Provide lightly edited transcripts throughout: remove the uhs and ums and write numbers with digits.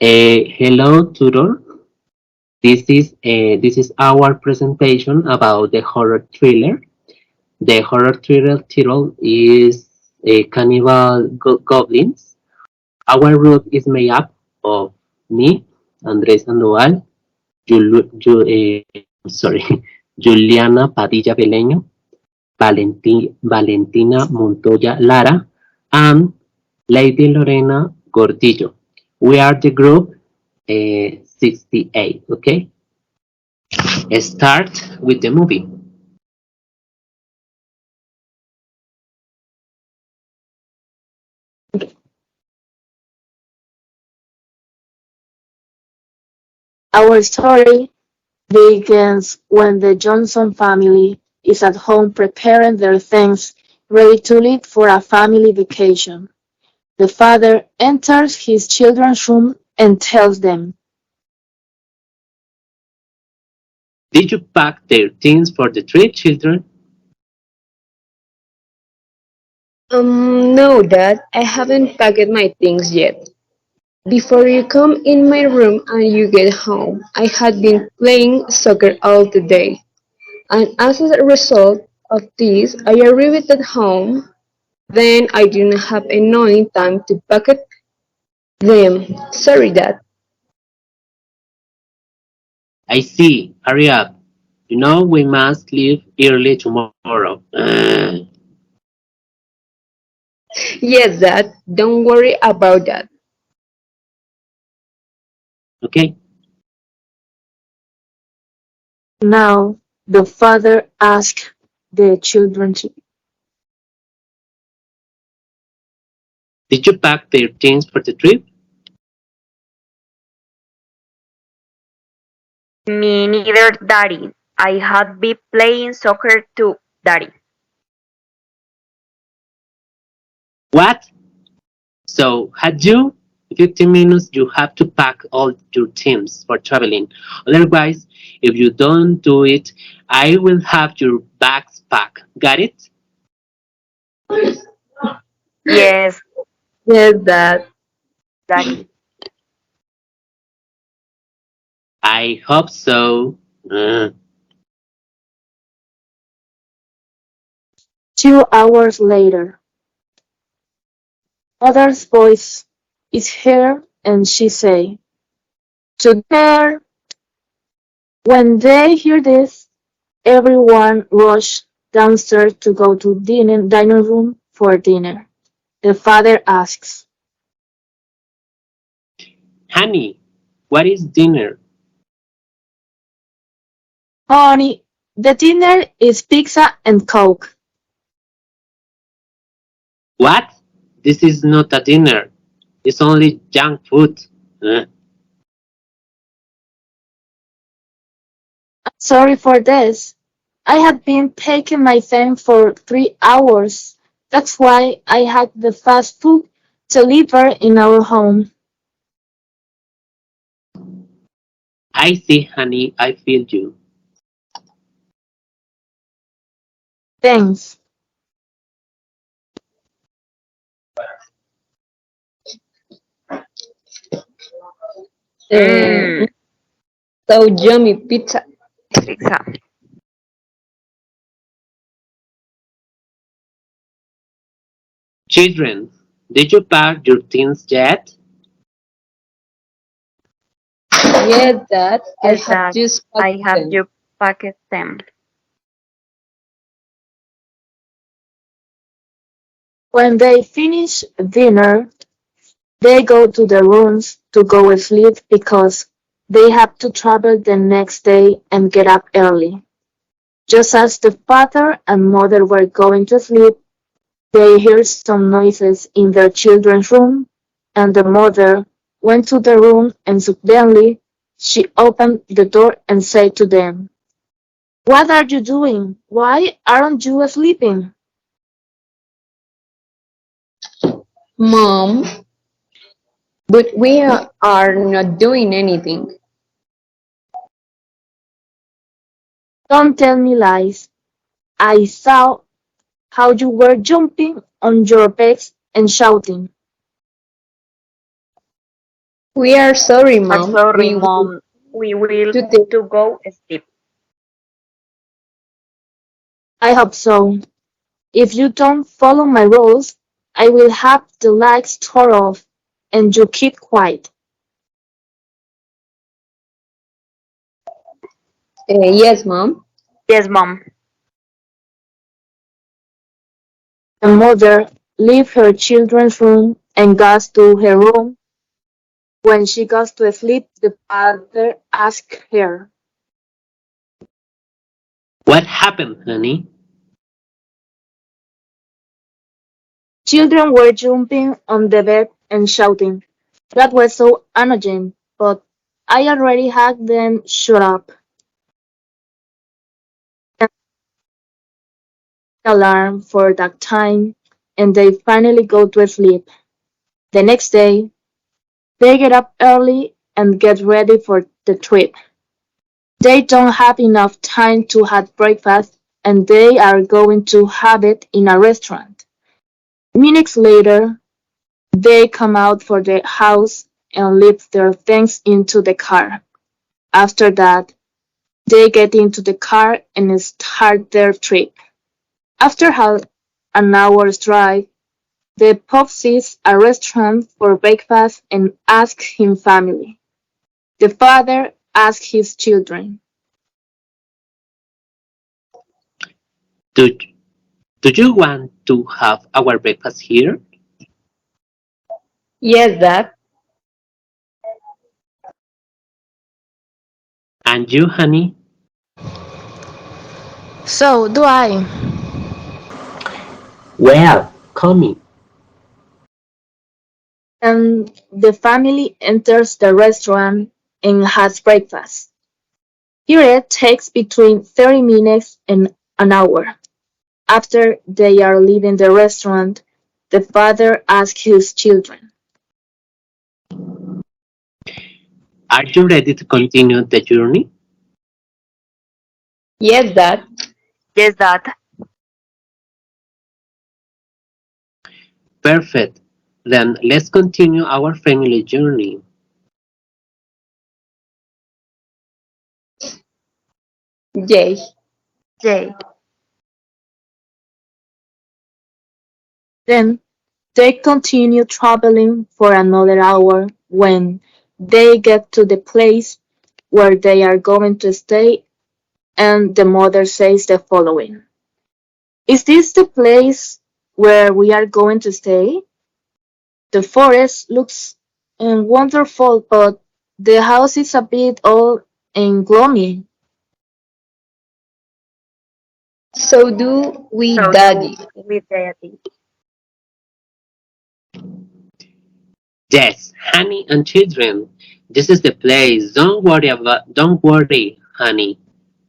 Hello, tutor. This is our presentation about the horror thriller. The horror thriller title is Cannibal Goblins. Our group is made up of me, Andrés Sandoval, sorry, Juliana Padilla Beleño, Valentina Montoya Lara, and Lady Lorena Gordillo. We are the group 68, okay? Start with the movie. Our story begins when the Johnson family is at home preparing their things ready to leave for a family vacation. The father enters his children's room and tells them, Did you pack their things for the trip, children? No, Dad, I haven't packed my things yet. Before you come in my room and you get home, I had been playing soccer all the day. And as a result of this, I arrived at home. Then I didn't have enough time to pack them. Sorry, Dad. I see. Hurry up. You know we must leave early tomorrow. Yes, Dad, don't worry about that. Okay. now the father asks the children to, Did you pack their things for the trip? Me neither, Daddy. I had been playing soccer too, Daddy. What? So, had you? 15 minutes, you have to pack all your things for traveling. Otherwise, if you don't do it, I will have your bags packed. Got it? Yes, Yes, Dad. Daddy. I hope so. 2 hours later. Mother's voice is here and she say, to dinner. When they hear this, everyone rush downstairs to go to dining room for dinner. The father asks, Honey, what is dinner? honey, the dinner is pizza and coke. What? This is not a dinner. It's only junk food. Uh, Sorry for this. I had been taking my time for 3 hours. That's why I had the fast food delivered in our home. I see, honey. I feel you. Thanks. Uh, Mmm, so yummy pizza. pizza. Children, did you pack your things yet? Yes, Dad, I Yes, have Dad. just I packed have them. you packed them. When they finish dinner, they go to their rooms to go sleep because they have to travel the next day and get up early. Just as the father and mother were going to sleep, they heard some noises in their children's room, and the mother went to the room and suddenly she opened the door and said to them, what are you doing? Why aren't you sleeping? Mom, but we are not doing anything. Don't tell me lies. I saw how you were jumping on your beds and shouting. We are sorry, Are Mom. sorry, We will Mom. We will to take. to go sleep. I hope so. If you don't follow my rules, I will have the lights turned off and you keep quiet. Yes, Mom. Yes, Mom. The mother leaves her children's room and goes to her room. When she goes to sleep, the father asks her, What happened, honey? children were jumping on the bed and shouting. That was so annoying, but I already had them shut up. And alarm for that time, and they finally go to sleep. The next day, they get up early and get ready for the trip. They don't have enough time to have breakfast, and they are going to have it in a restaurant. Minutes later, they come out for the house and leave their things into the car. After that, they get into the car and start their trip. After an hour's drive, the pup sees a restaurant for breakfast and asks his family. The father asks his children. Do, do you want to have our breakfast here? Yes, Dad. And you, honey? So do I. Well, coming. And the family enters the restaurant and has breakfast. Here it takes between 30 minutes and an hour. After they are leaving the restaurant, the father asks his children. Are you ready to continue the journey? Yes, Dad. Yes, Dad. Perfect. Then let's continue our family journey. Yay. Yay. Then they continue traveling for another hour when they get to the place where they are going to stay, and the mother says the following. Is this the place where we are going to stay? The forest looks wonderful, but the house is a bit old and gloomy. So do we, So do Daddy. with Daddy. Yes, honey and children. This is the place. Don't worry, honey.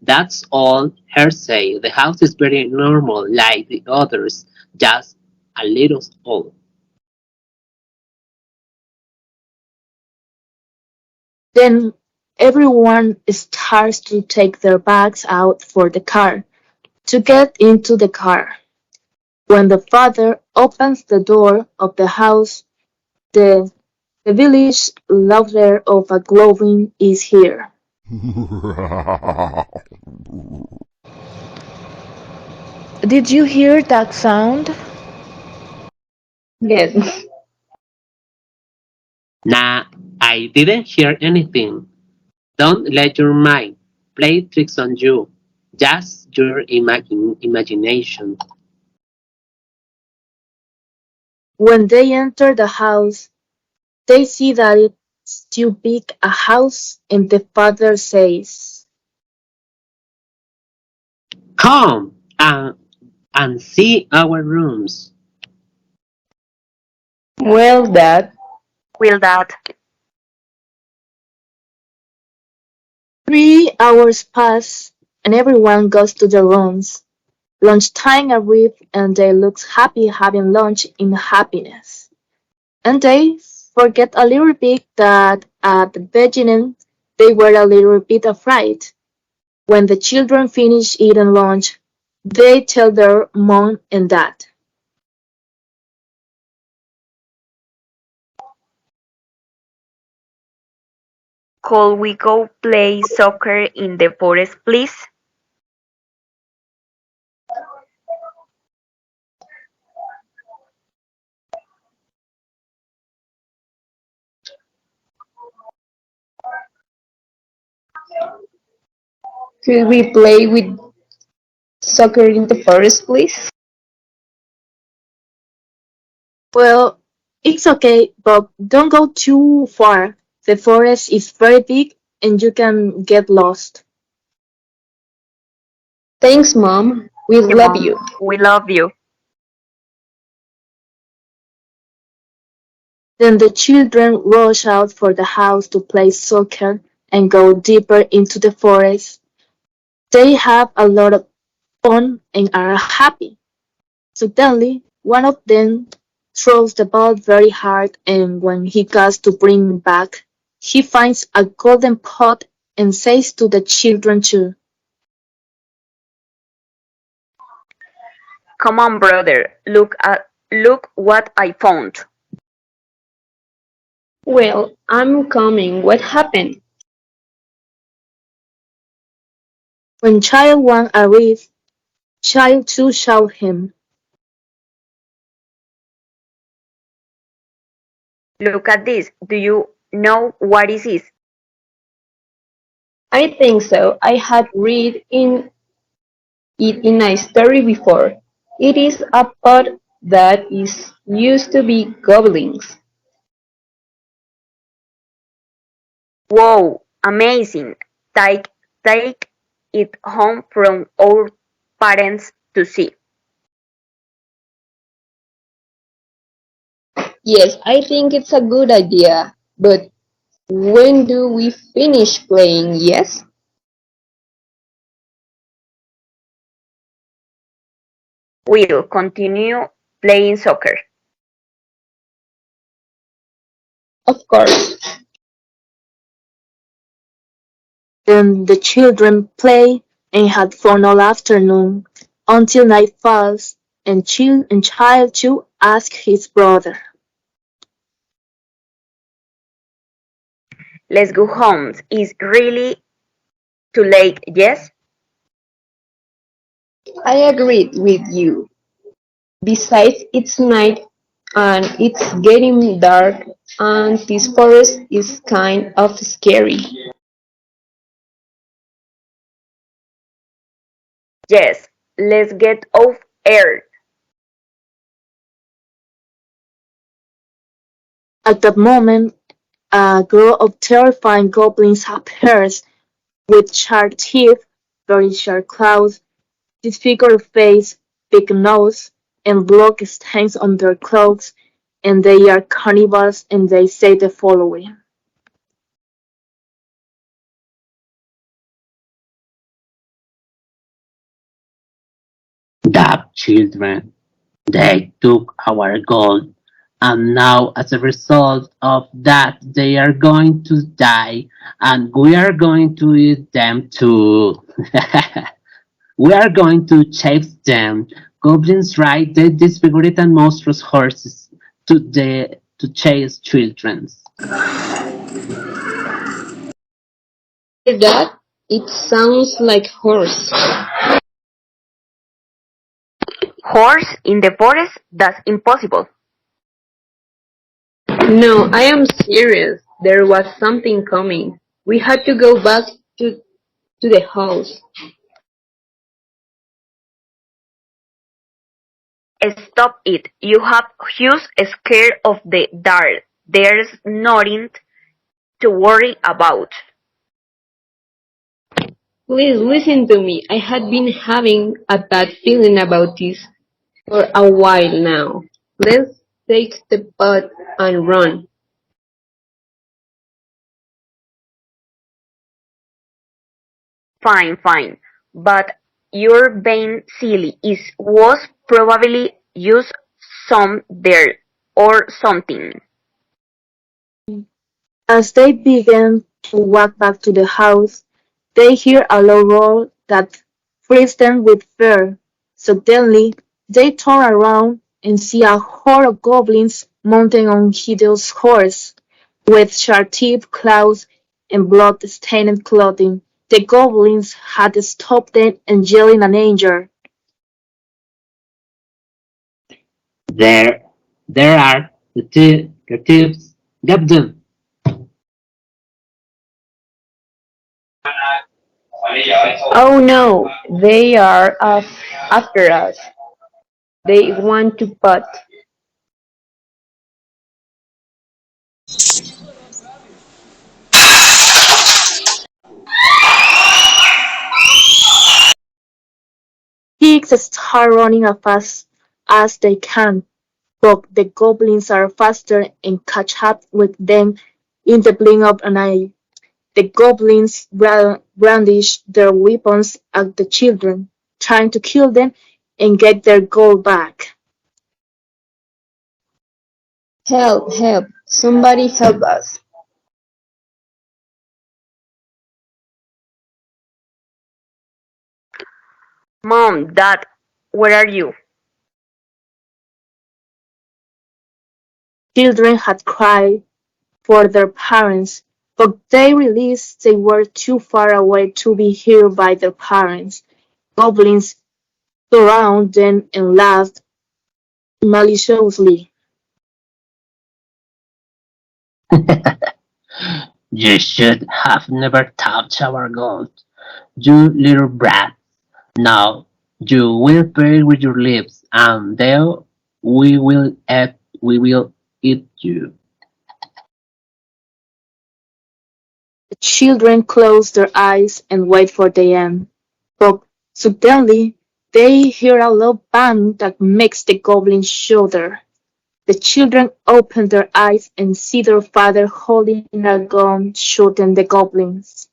That's all her say. The house is very normal like the others, just a little old. Then everyone starts to take their bags out for the car to get into the car. When the father opens the door of the house, the, the village laughter of a Goblin is here. Did you hear that sound? Yes. Nah, I didn't hear anything. Don't let your mind play tricks on you. Just your imagination. When they enter the house, they see that it's too big a house, and the father says, Come and see our rooms. Well, Dad. Will Dad. 3 hours pass, and everyone goes to their rooms. Lunchtime arrives, and they look happy having lunch in happiness. And they forget a little bit that at the beginning they were a little bit afraid. When the children finish eating lunch, they tell their mom and dad. Could we go play soccer in the forest, please? Could we play with soccer in the forest, please? Well, it's okay, but don't go too far. The forest is very big and you can get lost. Thanks, Mom. We Hey, love Mom, you. we love you. Then the children rush out for the house to play soccer and go deeper into the forest. They have a lot of fun and are happy. Suddenly, one of them throws the ball very hard, and when he goes to bring it back, he finds a golden pot and says to the children too, Come on, brother. Look what I found. Well, I'm coming. What happened? when child one arrives, child two shout him, Look at this. Do you know what it is? I think so. I had read it in a story before. It is a pot that is used to be goblins. Wow, amazing. Take it home from our parents to see. Yes, I think it's a good idea. But when do we finish playing? Yes? We'll continue playing soccer. Of course. then the children play and had fun all afternoon until night falls, and child two asks his brother, Let's go home. It's really too late, yes? I agreed with you. Besides, it's night and it's getting dark and this forest is kind of scary. Yes, let's get off Earth. at that moment a group of terrifying goblins appears with sharp teeth, very sharp claws, disfigured face, big nose, and blood stains on their clothes, and they are cannibals and they say the following. That children, they took our gold, and now as a result of that, they are going to die, and we are going to eat them too. We are going to chase them. Goblins ride the disfigured and monstrous horses to chase children. Hear that? It sounds like horse. Horse in the forest? That's impossible. No, I am serious. There was something coming. We had to go back to, to the house. Stop it. You have huge scared of the dark. There's nothing to worry about. Please listen to me. I had been having a bad feeling about this for a while now. Let's take the pot and run. Fine, fine. But you're being silly. It was probably just some dirt or something. As they begin to walk back to the house, they hear a low roar that fills them with fear. Suddenly, they turn around and see a horde of goblins mounted on hideous horses, with sharp teeth, claws, and blood-stained clothing. The goblins had stopped them and yelling an anger. There, there are the thieves. Get them. Oh no, they are after us. They want to pot. Pigs start running as fast as they can, but the goblins are faster and catch up with them in the blink of an eye. The goblins brandish their weapons at the children, trying to kill them and get their gold back. Help, help, somebody help us. Mom, Dad, where are you? Children had cried for their parents, but they realized they were too far away to be heard by their parents. Goblins surrounded them and laughed maliciously. You should have never touched our gold, you little brat. Now you will pay with your lips, and then we will eat you. The children close their eyes and wait for the end. But suddenly they hear a loud bang that makes the goblins shudder. The children open their eyes and see their father holding a gun shooting the goblins.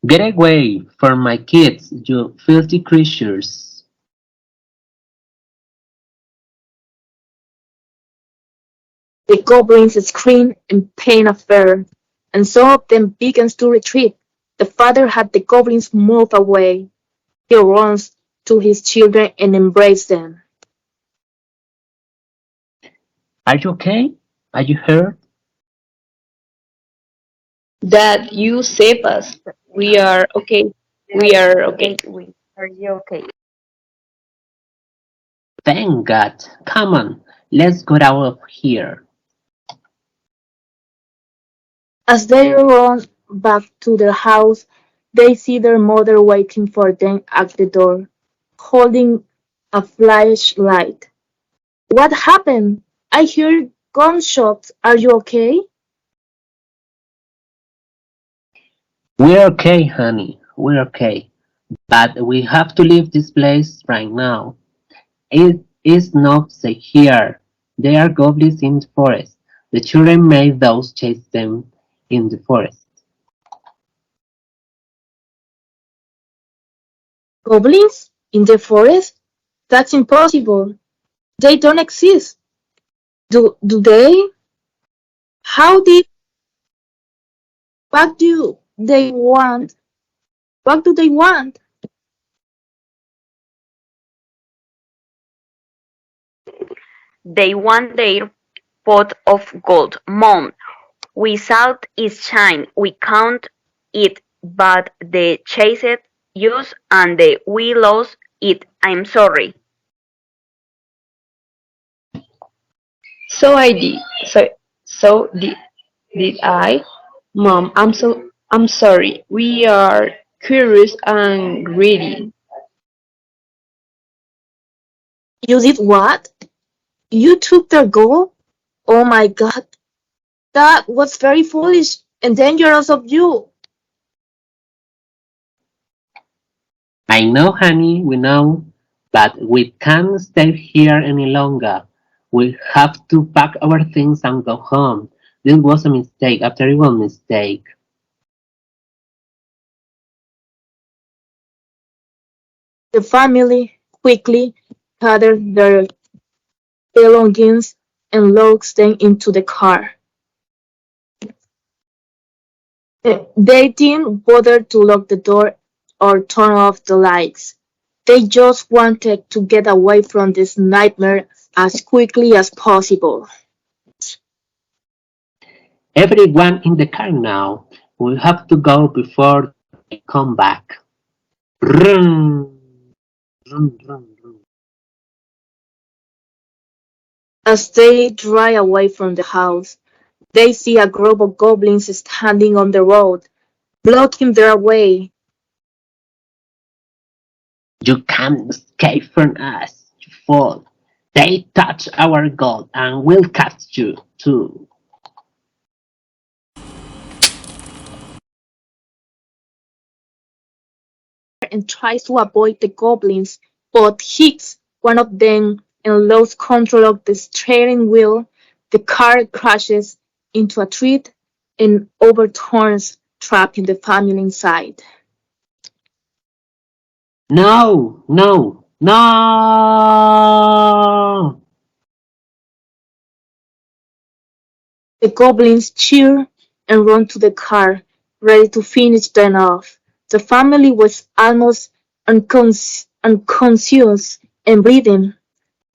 Get away from my kids, you filthy creatures. The goblins scream in pain of fear, and some of them begins to retreat. The father had the goblins move away. He runs to his children and embraces them. Are you okay? Are you hurt? Dad, you save us. We are okay. We are okay. Are you okay? Thank God. Come on, let's get out of here. As they run back to their house, they see their mother waiting for them at the door, holding a flashlight. What happened? I hear gunshots. Are you okay? We're okay, honey. We're okay. But we have to leave this place right now. It is not safe here. There are goblins in the forest. The children made those chase them in the forest. Goblins? In the forest? That's impossible. They don't exist. Do they? How did what do they want? What do they want? They want their pot of gold. Mom, we saw it shine. We count it, but they chased us and we lost it. I'm sorry. So I did. So did I? Mom, I'm sorry. We are curious and greedy. You did what? You took their gold? Oh my god, that was very foolish and dangerous of you. I know, honey, we know, but we can't stay here any longer. We have to pack our things and go home. This was a mistake, a terrible mistake. The family quickly gathered their belongings and locked them into the car. They didn't bother to lock the door or turn off the lights. They just wanted to get away from this nightmare as quickly as possible. Everyone in the car now. We have to go before they come back. Vroom, vroom, vroom, vroom. As they drive away from the house, they see a group of goblins standing on the road, blocking their way. You can't escape from us, you fool. They touch our gold and we'll catch you too. And tries to avoid the goblins, but hits one of them and loses control of the steering wheel. The car crashes into a tree and overturns, trapping the family inside. No, no, no! The goblins cheer and run to the car, ready to finish them off. The family was almost unconscious and bleeding,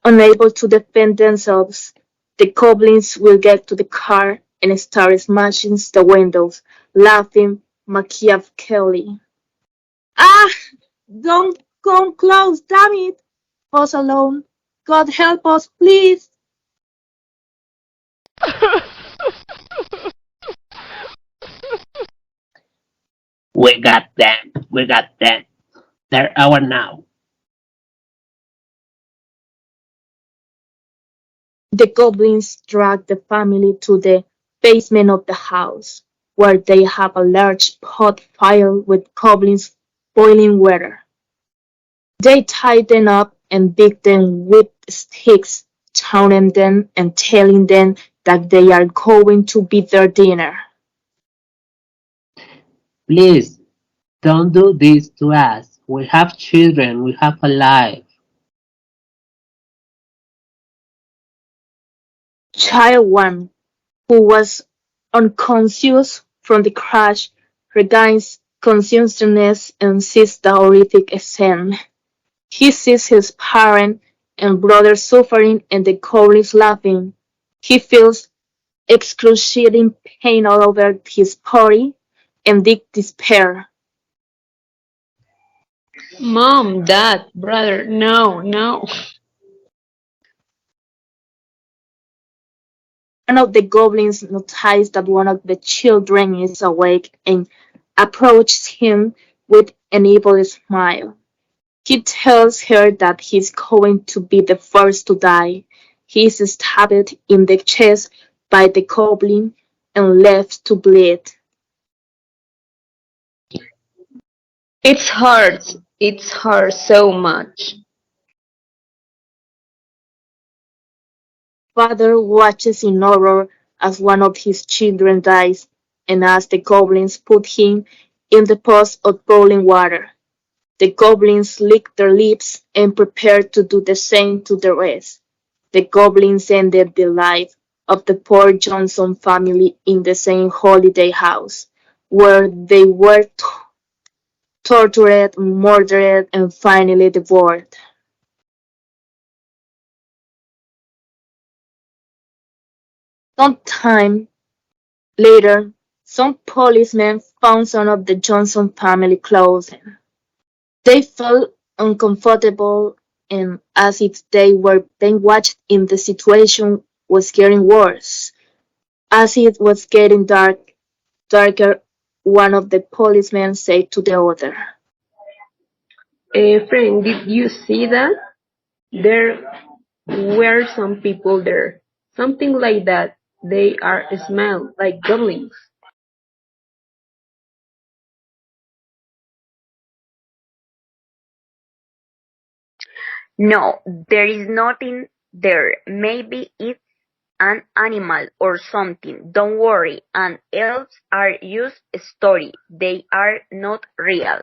unable to defend themselves. The goblins will get to the car and start smashing the windows, laughing machiavellically. Ah! Don't come close, damn it! Us alone. God help us, please! We got them, we got them. They're ours now. The goblins drag the family to the basement of the house, where they have a large pot filled with goblins' boiling water. They tie them up and beat them with sticks, taunting them and telling them that they are going to be their dinner. Please, don't do this to us. We have children, we have a life. Child one, who was unconscious from the crash, regains consciousness and sees the horrific scene. He sees his parent and brother suffering and the goblins laughing. He feels excruciating pain all over his body and deep despair. Mom, Dad, brother, no, no. One of the goblins notices that one of the children is awake and approaches him with an evil smile. He tells her that he's going to be the first to die. He is stabbed in the chest by the goblin and left to bleed. It's hard. It's hard so much. Father watches in horror as one of his children dies, and as the goblins put him in the pot of boiling water. The goblins lick their lips and prepare to do the same to the rest. The goblins ended the life of the poor Johnson family in the same holiday house, where they were tortured, murdered, and finally devoured. Some time later, some policemen found some of the Johnson family clothing. They felt uncomfortable and as if they were being watched and the situation was getting worse. As it was getting darker, one of the policemen said to the other, Friend, did you see that? There were some people there. Something like that. They are smell like goblins. No, there is nothing there. Maybe it's an animal or something. Don't worry. And elves are just a story. They are not real.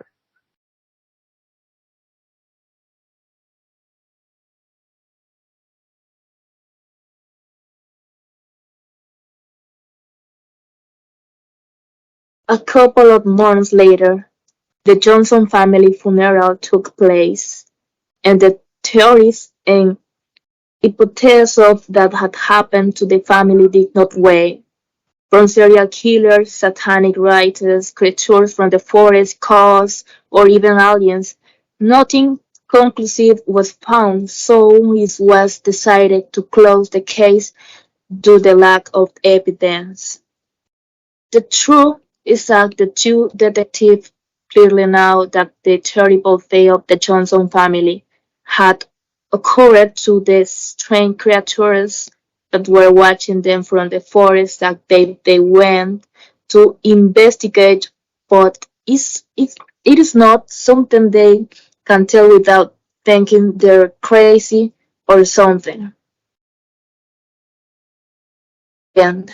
a couple of months later, the Johnson family funeral took place, and the theories and hypotheses of that had happened to the family did not weigh. From serial killers, satanic rites, creatures from the forest, cults, or even aliens, nothing conclusive was found, so it was decided to close the case due to the lack of evidence. The truth is that the two detectives clearly know that the terrible fate of the Johnson family had occurred to the strange creatures that were watching them from the forest that they went to investigate, but it is not something they can tell without thinking they're crazy or something. End.